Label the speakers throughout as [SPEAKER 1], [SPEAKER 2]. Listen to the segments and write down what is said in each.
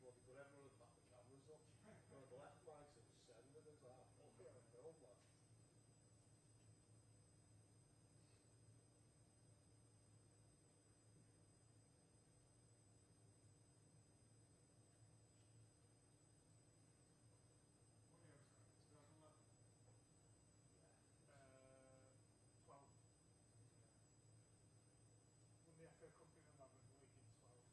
[SPEAKER 1] bloody good, everyone had back the cameras up. The left flags at the centre as well. Okay, on film, man.
[SPEAKER 2] The FA Cup in 11, League in 12.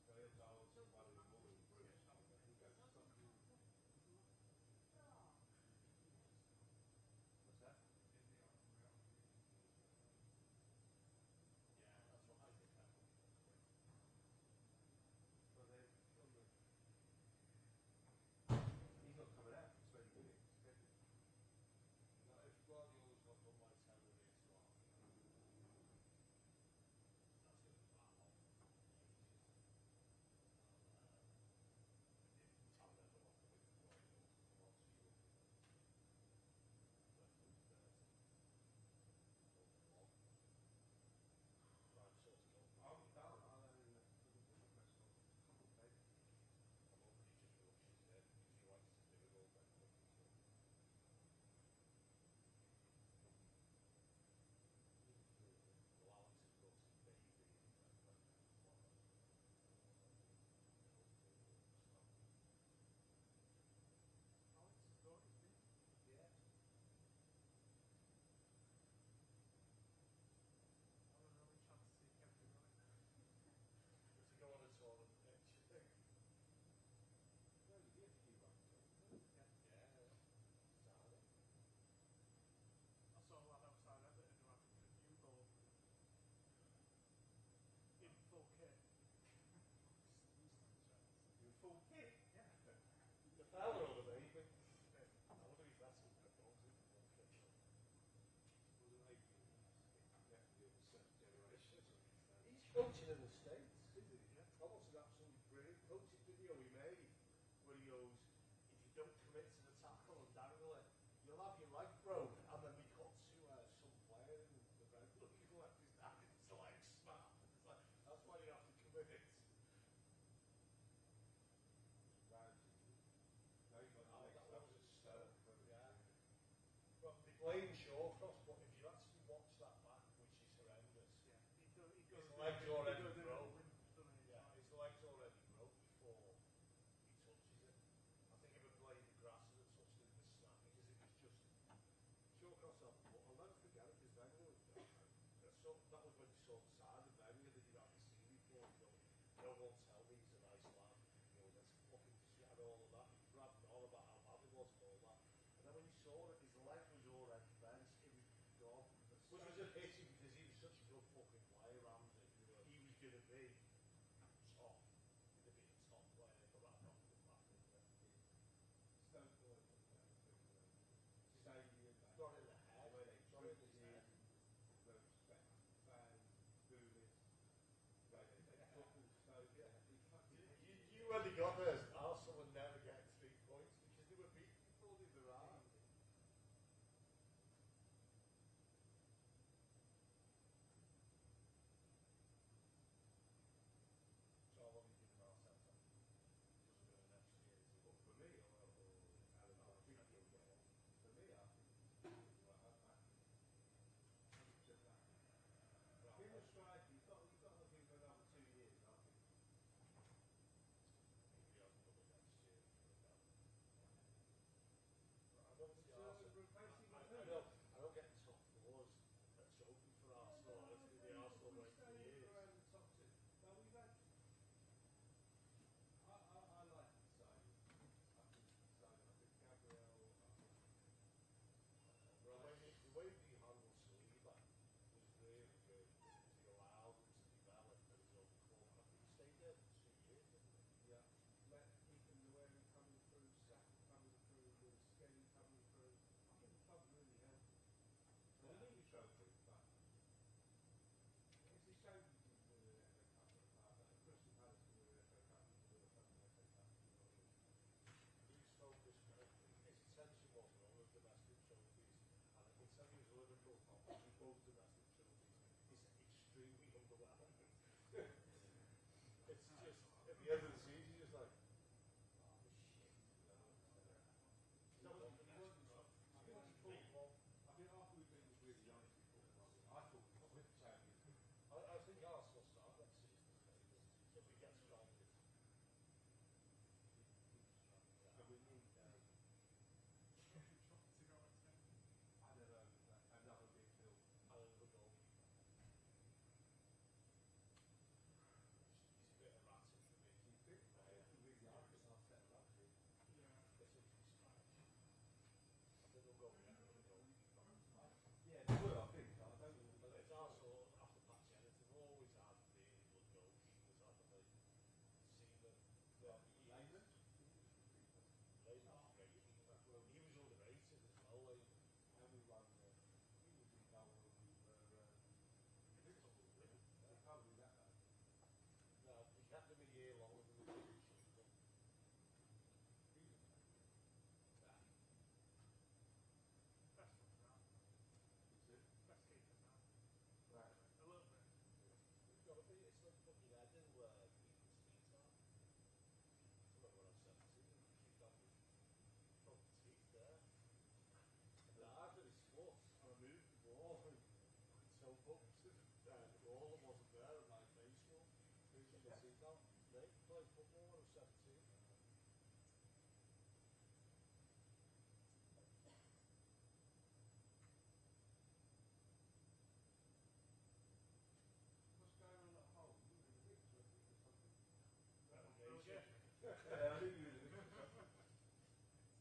[SPEAKER 2] Thursday went out on a title winning away 34, I think. Yeah, 12 13.
[SPEAKER 1] He's not coming out for 20 minutes. No, if Guardiola's got done by 10 minutes, that's going to be that long. Tell them what to do with Guardiola. What's he looking at? Left foot 30. Try and sort it out. I'll in the press conference. Okay. I'm hoping he just rushes in because he likes to do it all very quickly. Well, Alex has got some baby and
[SPEAKER 2] Alex has got his big.
[SPEAKER 1] yeah.
[SPEAKER 2] I don't know which chance to see Kevin on it.
[SPEAKER 1] To go on a tour of the pitch, you think? Well, you did a few rounds,
[SPEAKER 2] Yeah.
[SPEAKER 1] yeah. Saturday.
[SPEAKER 2] I saw a lad outside Everton who had a new goal in full kit.
[SPEAKER 1] You full kit?
[SPEAKER 2] Yeah.
[SPEAKER 1] The fella or the baby? I wonder if that's what the dogs in the full kit. Wasn't like definitely of a certain generation. He's coaching in the States, isn't he? Yeah. I watched an absolutely brilliant coaching video he made where he goes, if you don't commit to the tackle and dangle it, you'll have your leg broke. And then we got to some player in the red look, he left his hand in his leg snap. It's like, that's why you have to commit it. That was a stone. Yeah. But they blame Shawcross, but if you actually watch that back, which is horrendous,
[SPEAKER 2] Yeah.
[SPEAKER 1] his legs already broke. Yeah, his legs already broke before he touches it. I think if a blade of grass had touched it, it would snap because it was just Shawcross. I'll never forget it because Wenger was that was when you saw the side of Wenger that you'd haven't seen before. No one tell me he's a nice lad. Let's fucking shit and all of that. He grabbed on about how bad it was and all that. And then when you saw it, his leg was already bent. It was gone. Which was a pity because he was such a good fucking player, Ramsey. He was going to be top. Going to be a top player, but that not come back.
[SPEAKER 3] Stoke Boy.
[SPEAKER 1] Got in the head. Got in his head.
[SPEAKER 3] No respect. Fans,
[SPEAKER 1] up to the goal that wasn't there and my face scored. Who's in the team now? They play football when I was 17.
[SPEAKER 3] What's going on at home? You were in the mix, weren't you, or something?
[SPEAKER 1] Relegation.
[SPEAKER 3] Yeah, I think you were in the mix or something.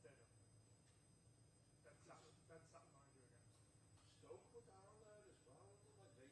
[SPEAKER 2] Stayed up. Then sat behind you again.
[SPEAKER 1] Stoke were down there as well. Like they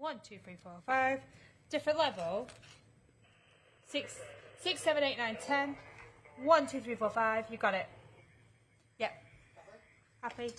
[SPEAKER 4] 1, 2, 3, 4, 5. Different level. 6, 7, 8, 9, 10. 1, 2, 3, 4, 5. You got it. Yep. Happy?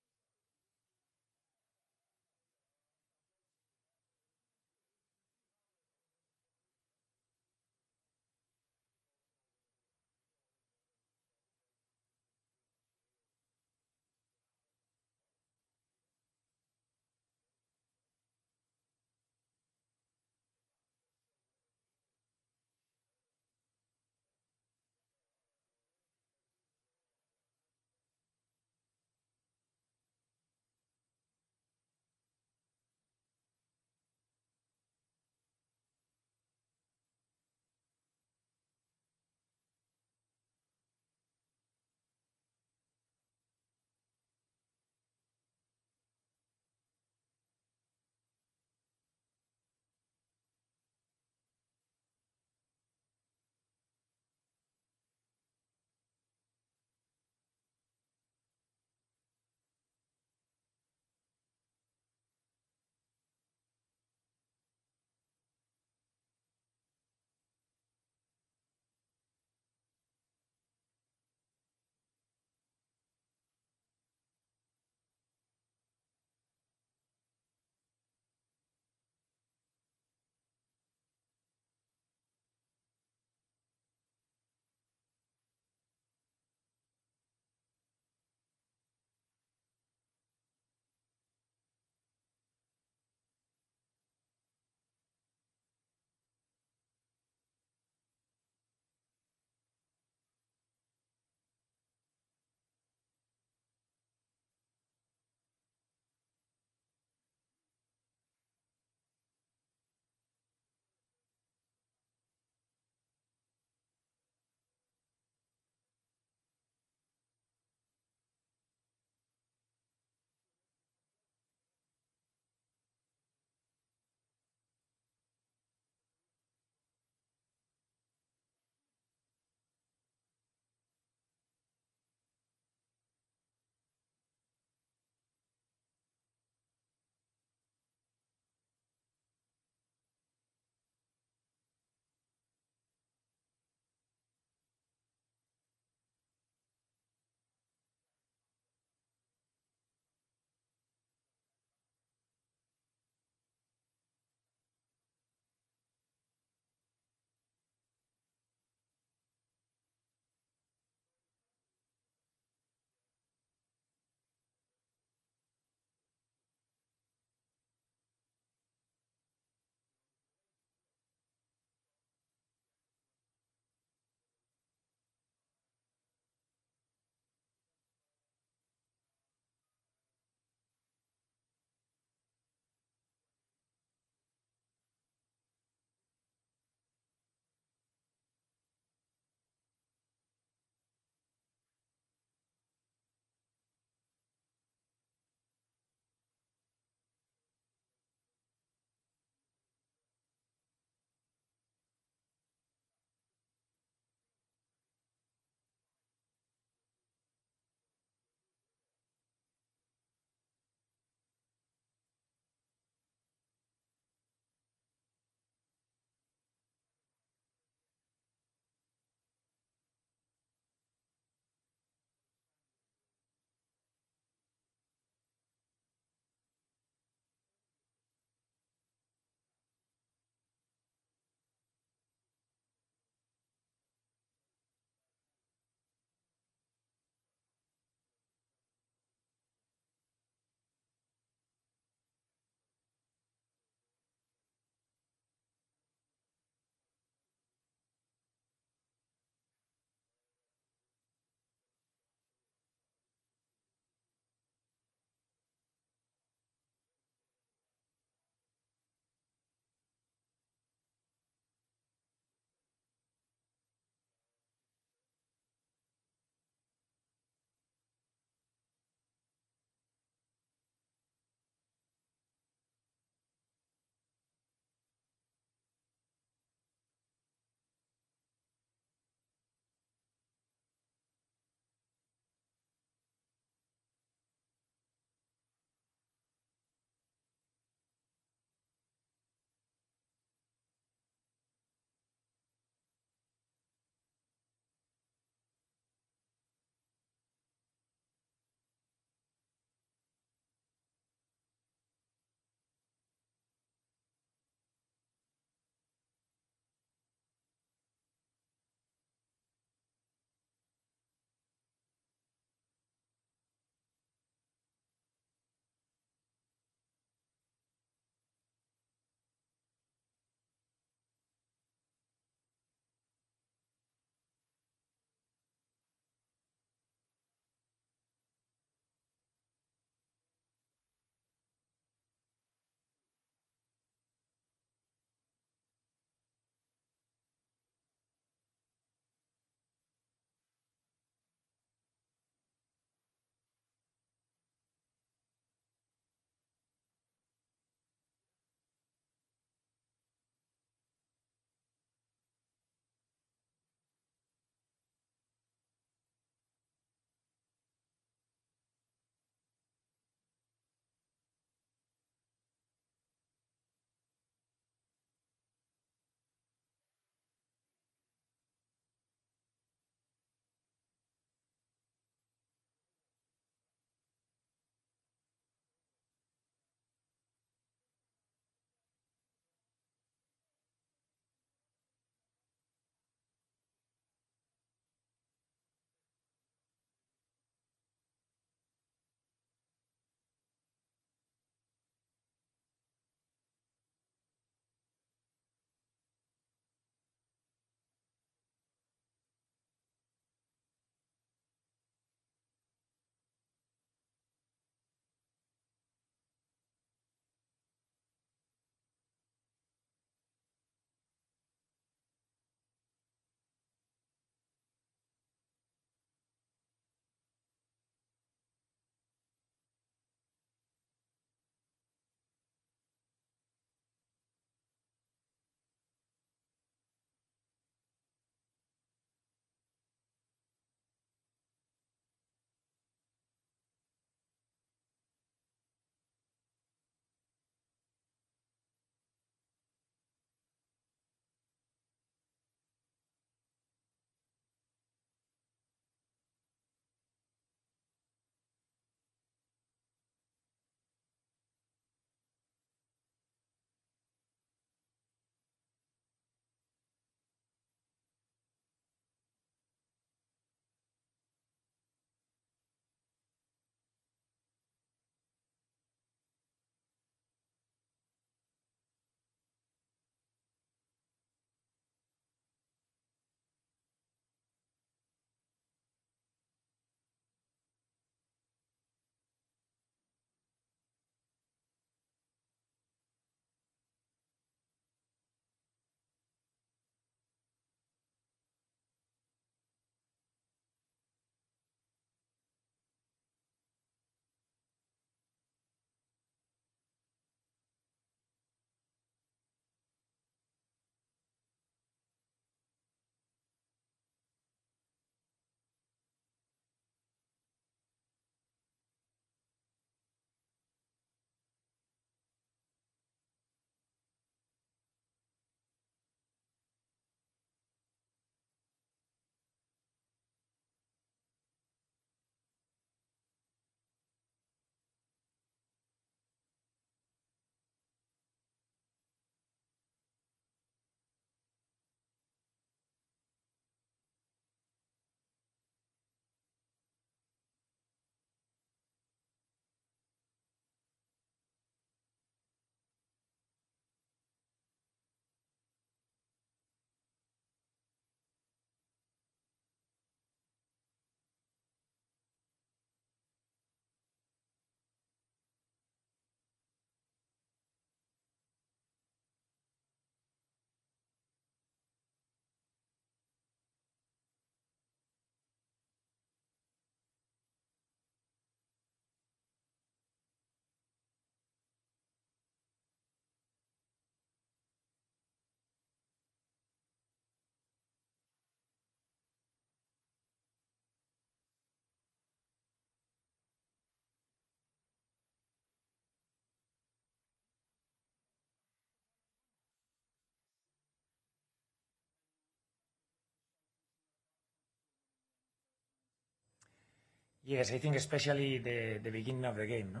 [SPEAKER 5] Yes, I think especially the beginning of the game. No,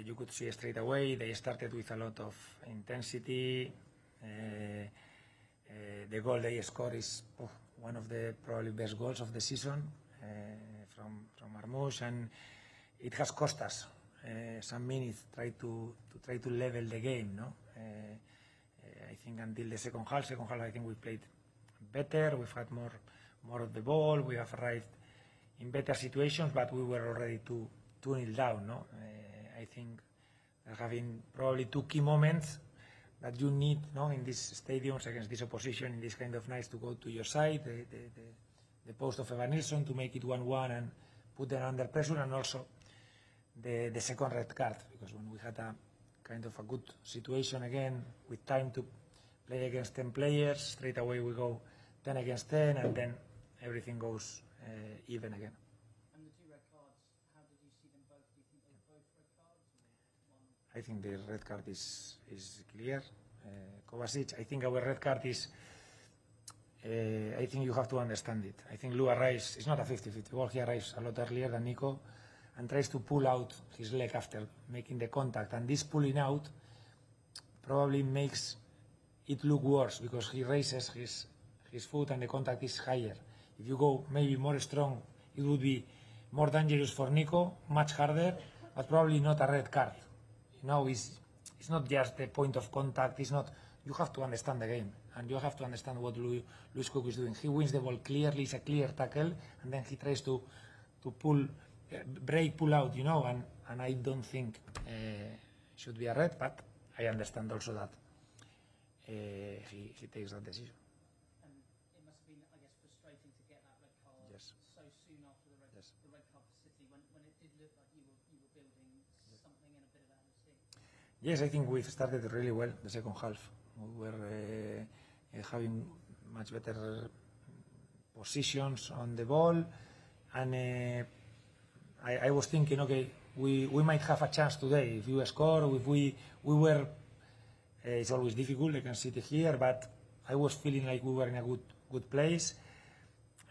[SPEAKER 5] you could see straight away they started with a lot of intensity. The goal they scored is one of the probably best goals of the season from Marmoush, and it has cost us some minutes try to level the game. No, I think until the second half I think we played better. We've had more of the ball. We have arrived in better situations, but we were already 2-0 down. No, I think having probably two key moments that you need, no, in these stadiums against this opposition in this kind of nights to go to your side, the post of Evan Nilsson to make it 1-1 and put them under pressure, and also the second red card, because when we had a kind of a good situation again with time to play against 10 players, straight away we go 10 against 10, and then everything goes even again.
[SPEAKER 6] And the two red cards, how did you see them both? Do you think they were both red cards? Or one?
[SPEAKER 5] I think the red card is clear. Kovacic, I think our red card is, I think you have to understand it. I think Lou arrives, it's not a 50-50 ball, he arrives a lot earlier than Nico and tries to pull out his leg after making the contact. And this pulling out probably makes it look worse because he raises his foot and the contact is higher. If you go maybe more strong, it would be more dangerous for Nico, much harder, but probably not a red card. You know, it's not just the point of contact. It's not. You have to understand the game, and you have to understand what Luis Cook is doing. He wins the ball clearly. It's a clear tackle, and then he tries to pull, pull out. You know, and I don't think should be a red, but I understand also that he takes that decision.
[SPEAKER 6] It must have been, I guess, frustrating to get that red card so soon after the red card for City, when it did look like you were building something in a bit of a steam.
[SPEAKER 5] Yes, I think we've started really well the second half. We were having much better positions on the ball, and I was thinking, okay, we might have a chance today if you score. If we were, it's always difficult against City here, but I was feeling like we were in a good place.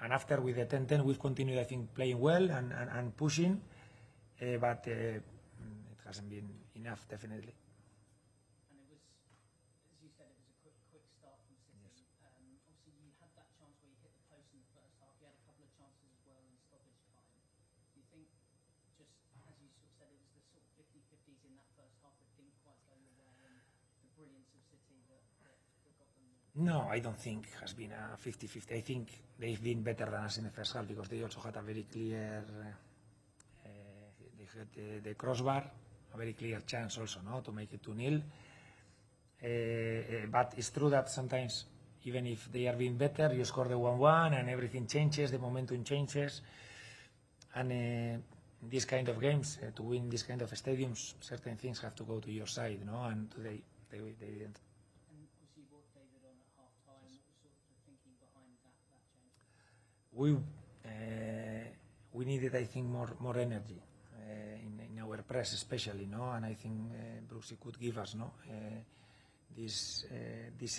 [SPEAKER 5] And after with the 10-10, we've continued, I think, playing well and pushing, but it hasn't been enough, definitely.
[SPEAKER 6] And it was, as you said, it was a quick start from City.
[SPEAKER 5] Yes.
[SPEAKER 6] Obviously, you had that chance where you hit the post in the first half. You had a couple of chances as well in stoppage time. Do you think, just as you sort of said, it was the sort of 50-50s in that first half that didn't quite go your way, and the brilliance of City that got them there?
[SPEAKER 5] No, I don't think it has been a 50-50. I think they've been better than us in the first half because they also had a very clear, they had the crossbar, a very clear chance also, no, to make it 2-0. But it's true that sometimes, even if they are being better, you score the 1-1 and everything changes, the momentum changes. And in these kind of games, to win this kind of stadiums, certain things have to go to your side, no? And today they didn't.
[SPEAKER 6] And obviously, you brought David on at half time. What was sort of the thinking behind that change?
[SPEAKER 5] We needed, I think, more energy in our press, especially, no. And I think Brooksy could give us, no, this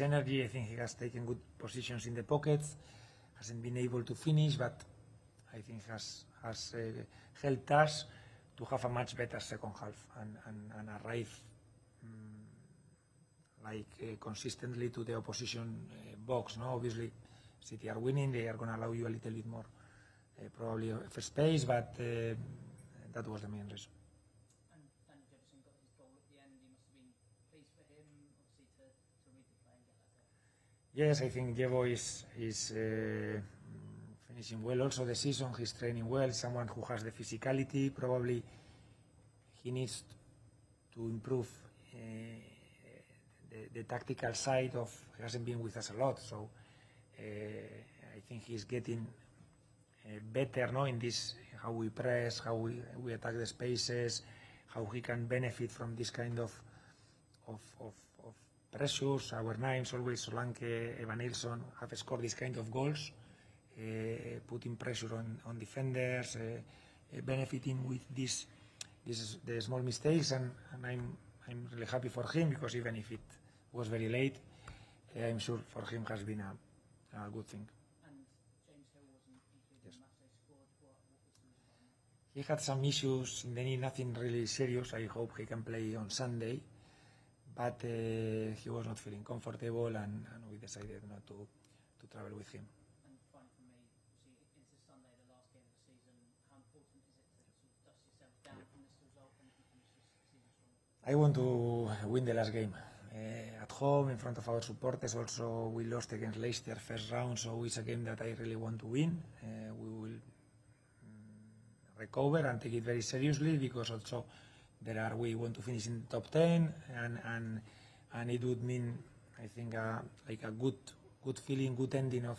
[SPEAKER 5] energy. I think he has taken good positions in the pockets, hasn't been able to finish, but I think has helped us to have a much better second half and arrive consistently to the opposition box. No, obviously, City are winning. They are going to allow you a little bit more, probably of space, but that was the main reason.
[SPEAKER 6] And Daniel Jefferson got his goal at the end. You must have been pleased for him, obviously, to read the play and get that goal.
[SPEAKER 5] Yes, I think Jevo is finishing well also the season. He's training well. Someone who has the physicality. Probably he needs to improve the tactical side of. He hasn't been with us a lot, so I think he's getting better, no, in this, how we press, how we attack the spaces, how he can benefit from this kind of pressures. Our nines always, Solanke, Evan Nilsson, have scored this kind of goals, putting pressure on defenders, benefiting with the small mistakes, and I'm really happy for him, because even if it was very late, I'm sure for him has been a good thing.
[SPEAKER 6] And James Hill wasn't included in the match day squad. What was the news about him?
[SPEAKER 5] He had some issues in the knee, nothing really serious. I hope he can play on Sunday. But he was not feeling comfortable, and we decided not to travel with him.
[SPEAKER 6] And finally for me, obviously into Sunday, the last game of the season, how important is it to sort of dust yourself down from this result and finish this season strong?
[SPEAKER 5] I want to win the last game. At home, in front of our supporters. Also, we lost against Leicester first round, so it's a game that I really want to win. We will recover and take it very seriously, because also we want to finish in the top 10, and it would mean, I think, like a good feeling, good ending of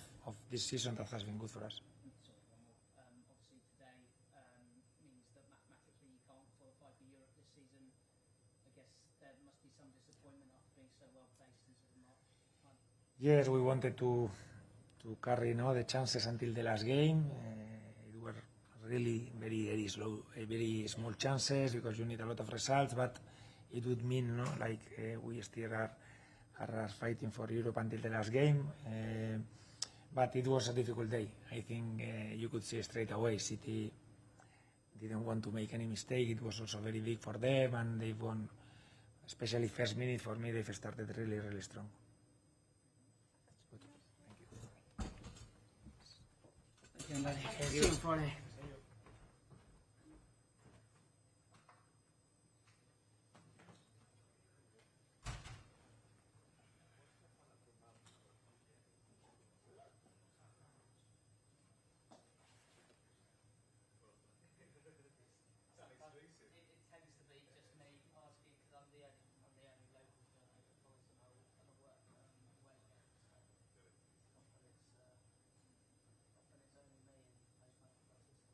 [SPEAKER 5] this season that has been good for us.
[SPEAKER 6] Sorry, one more. Obviously today means that mathematically you can't qualify for Europe this season. I guess there must be some disappointment after being so well placed in sort of March time.
[SPEAKER 5] Yes, we wanted to carry the chances until the last game. It were really very slow, very small chances, because you need a lot of results, but it would mean we still are fighting for Europe until the last game. But it was a difficult day. I think you could see straight away City didn't want to make any mistake. It was also very big for them, and they won, especially first minute. For me, they've started really strong.
[SPEAKER 6] Thank you, Andoni. See you on Friday. It tends to be just me asking, because I'm the only local journalist that follows them all, and I work away games. So often it's only me in post-match presses.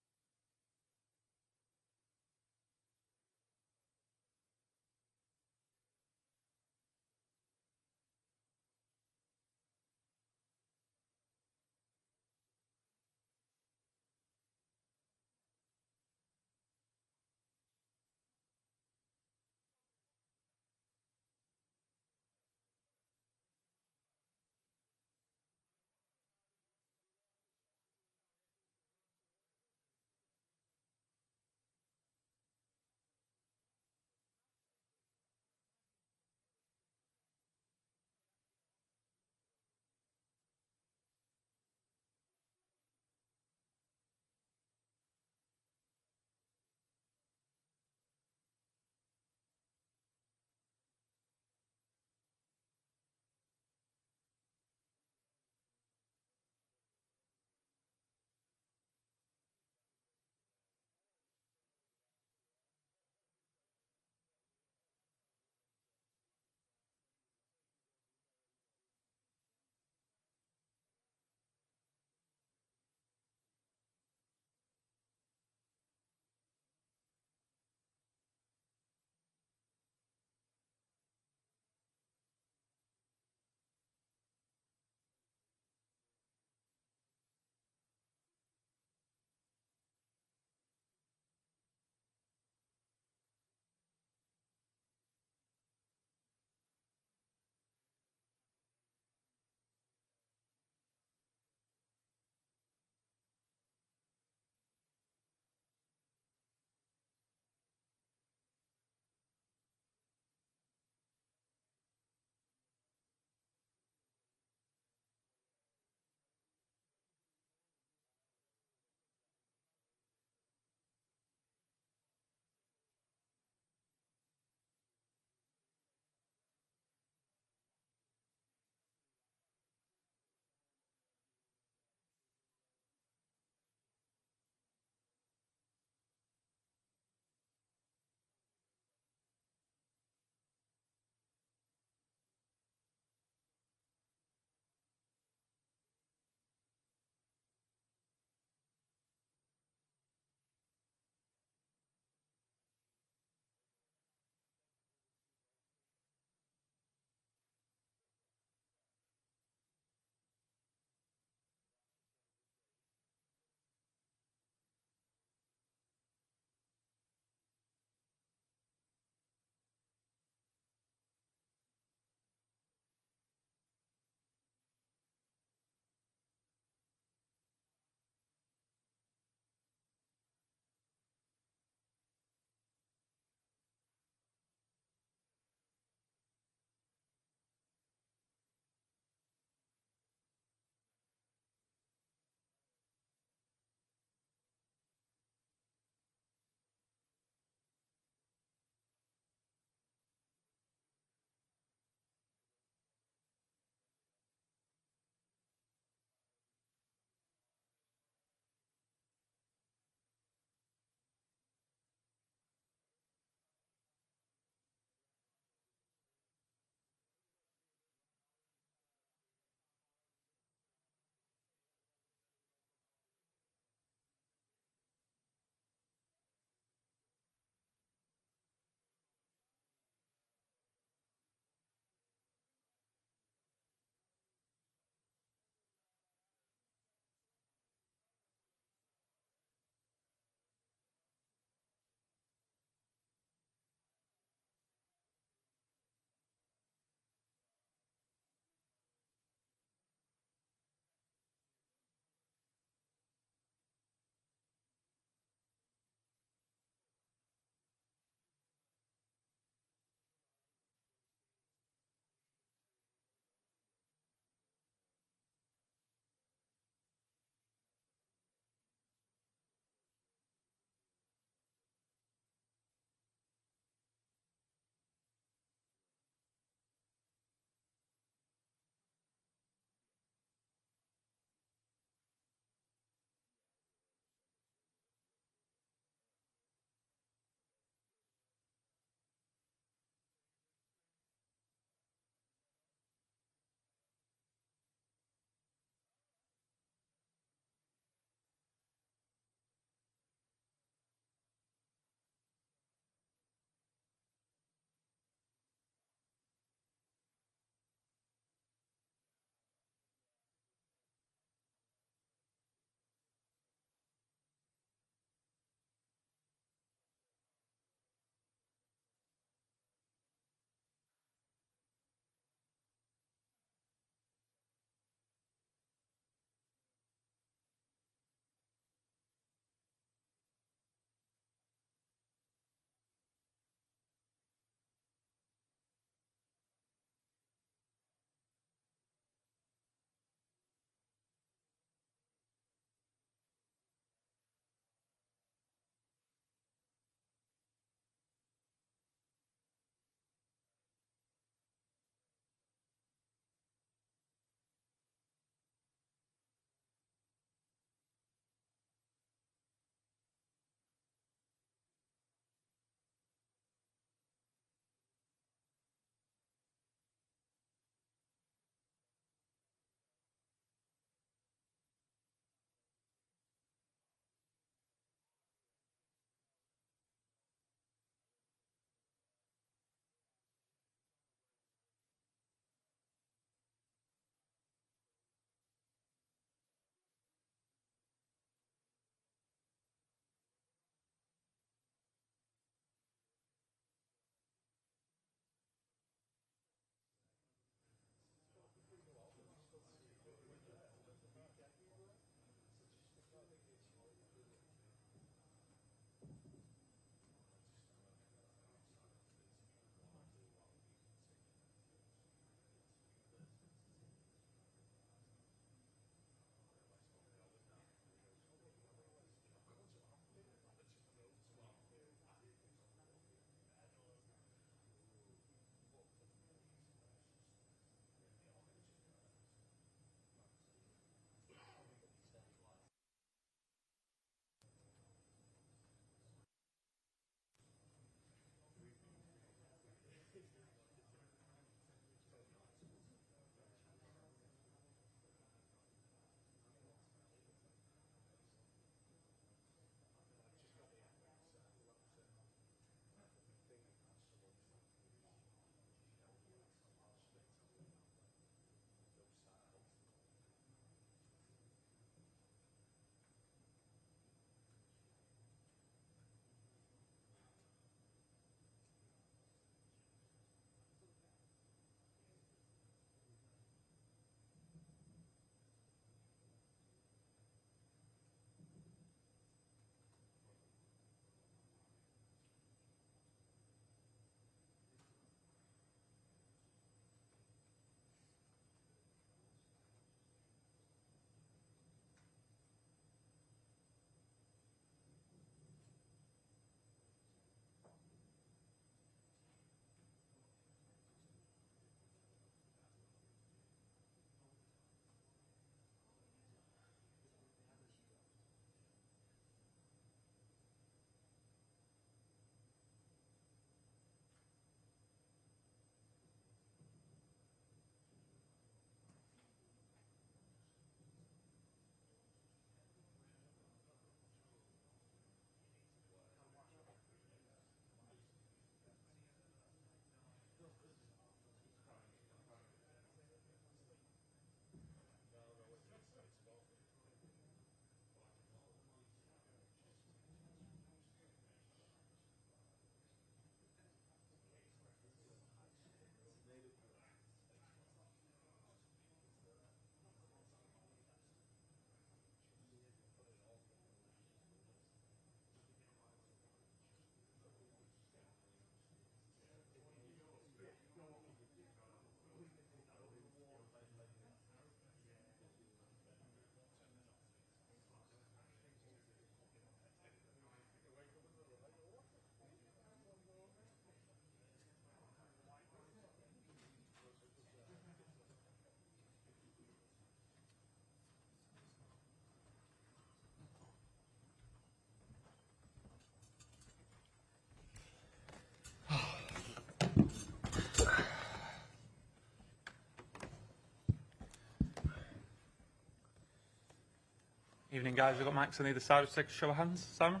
[SPEAKER 2] Evening, guys. We've got Max on either side. Let's take a show of hands. Simon?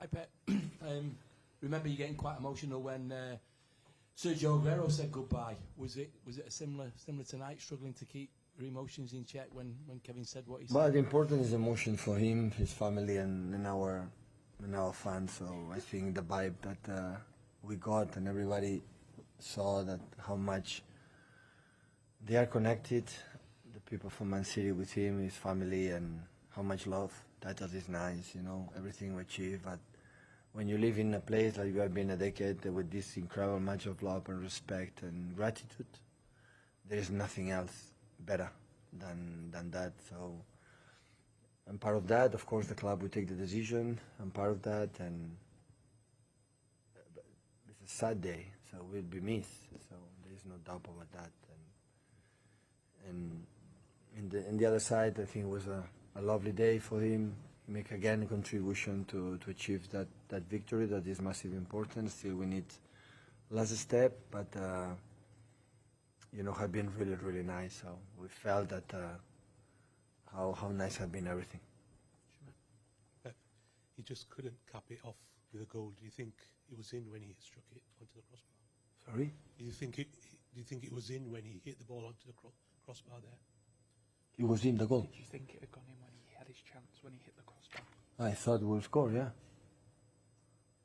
[SPEAKER 7] Hi, Pep. Remember you getting quite emotional when Sergio Aguero said goodbye. Was it a similar tonight, struggling to keep your emotions in check when Kevin said what he said?
[SPEAKER 8] Well, the important is emotion for him, his family, and our fans. So I think the vibe that we got and everybody saw that how much they are connected, the people from Man City with him, his family, and how much love. That is nice, you know, everything we achieve. But when you live in a place like you have been a decade with this incredible much of love and respect and gratitude, there is nothing else better than that. So I'm part of that. Of course, the club will take the decision. I'm part of that, and it's a sad day, so we'll be missed. So there is no doubt about that. And in the other side, I think it was a lovely day for him. He make again a contribution to achieve that victory that is massively important. Still, we need last step, but you know, have been really, really nice. So we felt that how nice have been everything.
[SPEAKER 9] Pep, he just couldn't cap it off with a goal. Do you think it was in when he struck it onto the crossbar?
[SPEAKER 8] Sorry?
[SPEAKER 9] Do you think it was in when he hit the ball onto the crossbar there?
[SPEAKER 8] It was in the goal.
[SPEAKER 2] Did you think it had gone in when he had his chance, when he hit the crossbar?
[SPEAKER 8] I thought we'll score, yeah.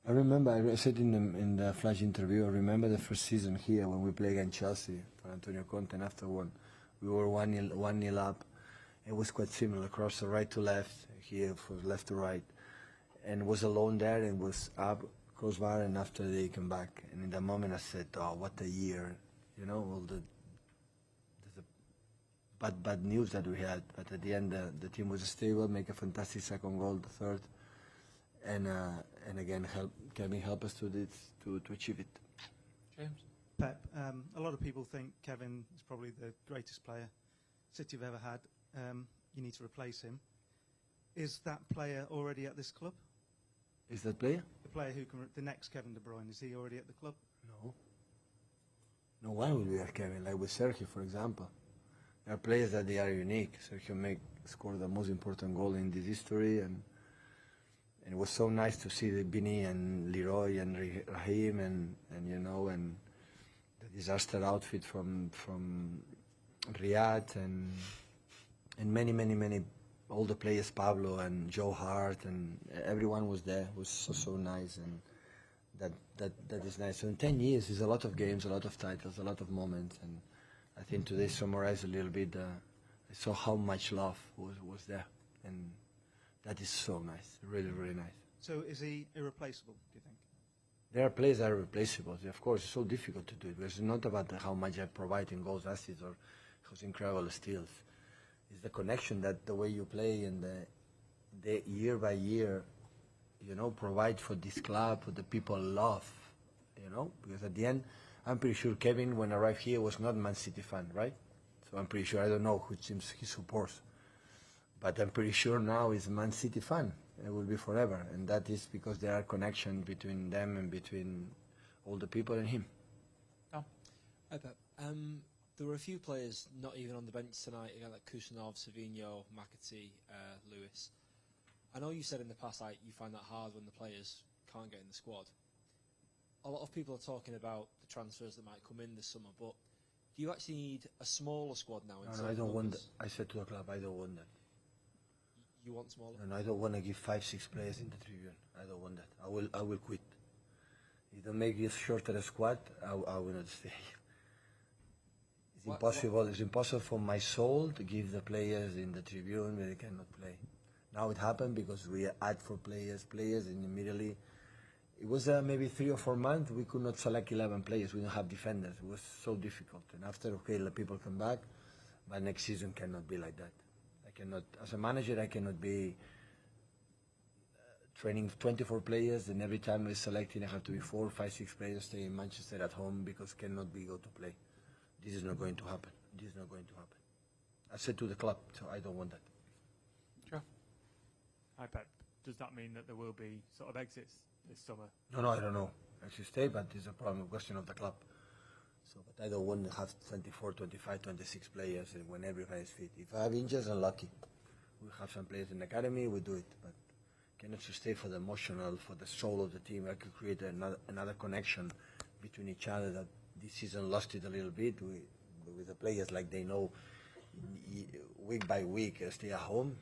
[SPEAKER 8] I remember, I said in the flash interview, I remember the first season here when we played against Chelsea for Antonio Conte, and after we were 1-0 up. It was quite similar, across the right to left, here from left to right. And was alone there and was up, crossbar, and after they came back. And in that moment I said, oh, what a year, you know, all the bad news that we had, but at the end the team was stable, make a fantastic second goal, the third, and again Kevin help us to achieve it.
[SPEAKER 2] James?
[SPEAKER 10] Pep, a lot of people think Kevin is probably the greatest player City have ever had. You need to replace him. Is that player already at this club?
[SPEAKER 8] Is that player?
[SPEAKER 10] The player who can, the next Kevin De Bruyne, is he already at the club?
[SPEAKER 8] No. No one will be like Kevin, like with Sergio, for example. There are players that they are unique. Sergio scored the most important goal in this history, and it was so nice to see the Bini and Leroy and Raheem and you know, and the disaster outfit from Riyadh and many all the players, Pablo and Joe Hart, and everyone was there. It was so nice, and that is nice. So in 10 years, it's a lot of games, a lot of titles, a lot of moments, and I think today summarized a little bit. I saw how much love was there, and that is so nice, really, really nice.
[SPEAKER 10] So is he irreplaceable, do you think?
[SPEAKER 8] There are players that are replaceable. Of course, it's so difficult to do it. Because it's not about how much I provide in goals, assists, or his incredible steals. It's the connection that the way you play and the year by year, you know, provide for this club, for the people love, you know. Because at the end, I'm pretty sure Kevin, when I arrived here, was not a Man City fan, right? So I'm pretty sure, I don't know who teams he supports. But I'm pretty sure now he's a Man City fan. It will be forever. And that is because there are connections between them and between all the people and him.
[SPEAKER 2] Oh.
[SPEAKER 11] Hi, Pep. There were a few players not even on the bench tonight, again, like Kusanov, Savigno, McAtee, Lewis. I know you said in the past like, you find that hard when the players can't get in the squad. A lot of people are talking about the transfers that might come in this summer, but do you actually need a smaller squad now?
[SPEAKER 8] No, I don't want that. I said to the club, I don't want that.
[SPEAKER 11] You want smaller?
[SPEAKER 8] No, I don't want to give 5-6 players in the tribune. I don't want that. I will quit. If they make this shorter a squad, I will not stay. It's impossible. It's impossible for my soul to give the players in the tribune where they cannot play. Now it happened because we add for players, and immediately it was maybe 3 or 4 months we could not select 11 players. We didn't have defenders. It was so difficult. And after, okay, the people come back, but next season cannot be like that. I cannot, as a manager, I cannot be training 24 players, and every time we're selecting, I have to be 4, 5, 6 players staying in Manchester at home because cannot be go to play. This is not going to happen. This is not going to happen. I said to the club, so I don't want that.
[SPEAKER 2] Sure.
[SPEAKER 12] Hi, Pep. Does that mean that there will be sort of exits this summer?
[SPEAKER 8] No, I don't know. I should stay, but it's a problem, question of the club. So, but I don't want to have 24, 25, 26 players when everybody is fit. If I have injuries, I'm lucky. We have some players in the academy, we do it. But cannot stay for the emotional, for the soul of the team. I could create another connection between each other that this season lost it a little bit with the players, like they know week by week stay at home.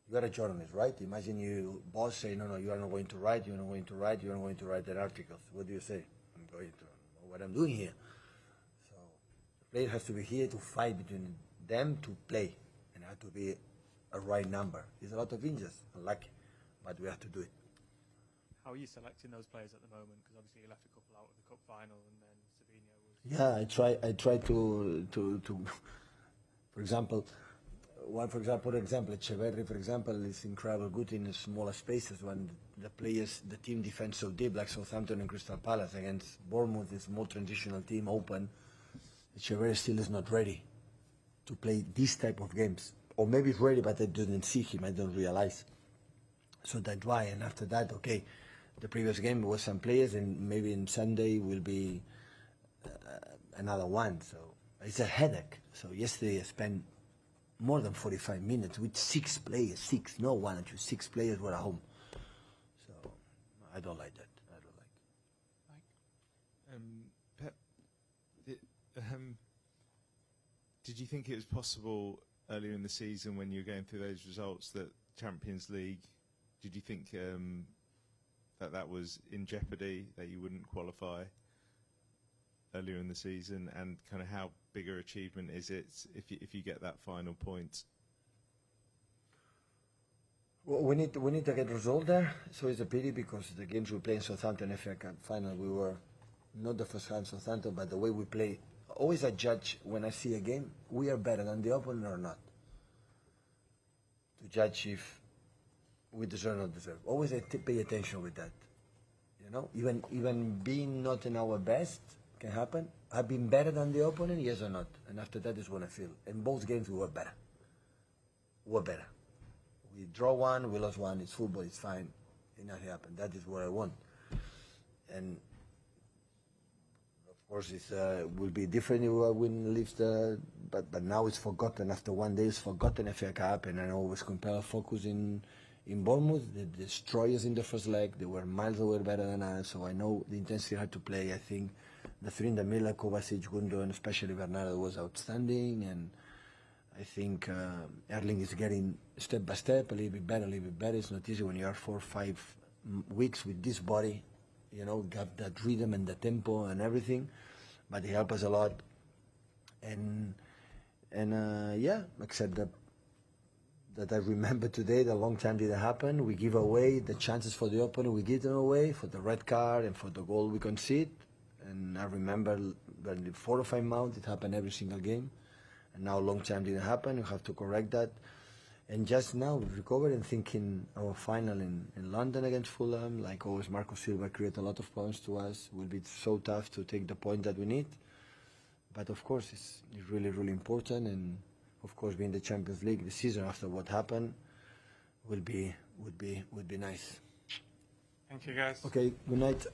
[SPEAKER 8] You are a journalist, right? Imagine you boss say, no, you are not going to write, you're not going to write, you're not going to write that articles. What do you say? I'm going to know what I'm doing here. So the player has to be here to fight between them to play, and it has to be a right number. There's a lot of injuries, unlucky, but we have to do it.
[SPEAKER 12] How are you selecting those players at the moment? Because obviously you left a couple out of the cup final, and then Savinho was.
[SPEAKER 8] Yeah, I try to for example, Echeverri, for example, is incredible good in smaller spaces when the team defends so deep, like Southampton and Crystal Palace against Bournemouth, is more transitional team, open. Echeverri still is not ready to play these type of games. Or maybe he's ready, but I didn't see him, I don't realize. So that's why, and after that, okay, the previous game was some players, and maybe in Sunday will be another one. So it's a headache. So yesterday I spent more than 45 minutes with 6 players, 6 players were at home. So I don't like that. I don't like.
[SPEAKER 13] Pep, did you think it was possible earlier in the season when you were going through those results that Champions League, did you think that was in jeopardy, that you wouldn't qualify earlier in the season, and kind of how bigger achievement is it if you get that final point?
[SPEAKER 8] Well, we need to get result there. So it's a pity because the games we play in Southampton FA Cup final, we were not the first time Southampton, but the way we play. Always I judge when I see a game, we are better than the opponent or not. To judge if we deserve or not deserve. Always I pay attention with that. You know, even being not in our best can happen. I've been better than the opponent, yes or not? And after that is what I feel. In both games we were better. We draw one, we lost one. It's football, it's fine. It nothing happened. That is what I want. And of course, it will be different if we win leaves but now it's forgotten. After one day, it's forgotten FA Cup, and I always compare focus in Bournemouth. The destroyers in the first leg, they were miles away better than us. So I know the intensity had to play. I think the three in the middle, Kovacic, Gundo, and especially Bernardo was outstanding. And I think Erling is getting step by step a little bit better. It's not easy when you are 4 or 5 weeks with this body. You know, got that rhythm and the tempo and everything, but he helped us a lot. And yeah, except that I remember today, the long time didn't happen. We give away the chances for the opponent. We give them away for the red card and for the goal we concede. And I remember when the 4 or 5 months, it happened every single game. And now long time didn't happen. We have to correct that. And just now we recovered and thinking our final in London against Fulham, like always Marco Silva create a lot of problems to us. It will be so tough to take the point that we need. But of course it's really, really important, and of course being the Champions League, the season after what happened would be nice.
[SPEAKER 12] Thank you guys.
[SPEAKER 8] Okay, good night.